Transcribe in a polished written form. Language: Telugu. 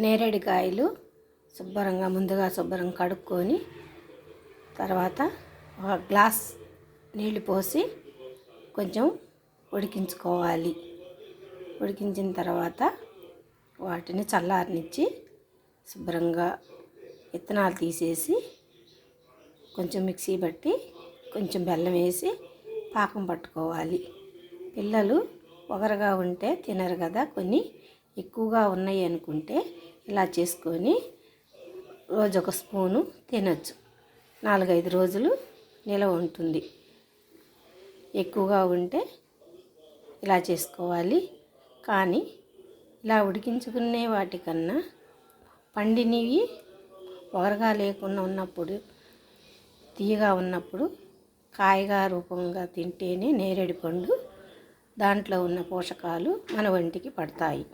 నేరేడుకాయలు ముందుగా శుభ్రంగా కడుక్కొని తర్వాత ఒక గ్లాస్ నీళ్లు పోసి కొంచెం ఉడికించుకోవాలి. ఉడికించిన తర్వాత వాటిని చల్లారనిచ్చి శుభ్రంగా విత్తనాలు తీసేసి కొంచెం మిక్సీ పట్టి కొంచెం బెల్లం వేసి పాకం పట్టుకోవాలి. పిల్లలు ఒగరుగా ఉంటే తినరు కదా, కొన్ని ఎక్కువగా ఉన్నాయి అనుకుంటే ఇలా చేసుకొని రోజు ఒక స్పూను తినచ్చు. 4-5 రోజులు నిలవ ఉంటుంది. ఎక్కువగా ఉంటే ఇలా చేసుకోవాలి. కానీ ఇలా ఉడికించుకునే వాటికన్నా పండినవి ఒగరుగా లేకుండా ఉన్నప్పుడు, తీయగా ఉన్నప్పుడు కాయగా రూపంగా తింటేనే నేరేడు పండు దాంట్లో ఉన్న పోషకాలు మన ఒంటికి పడతాయి.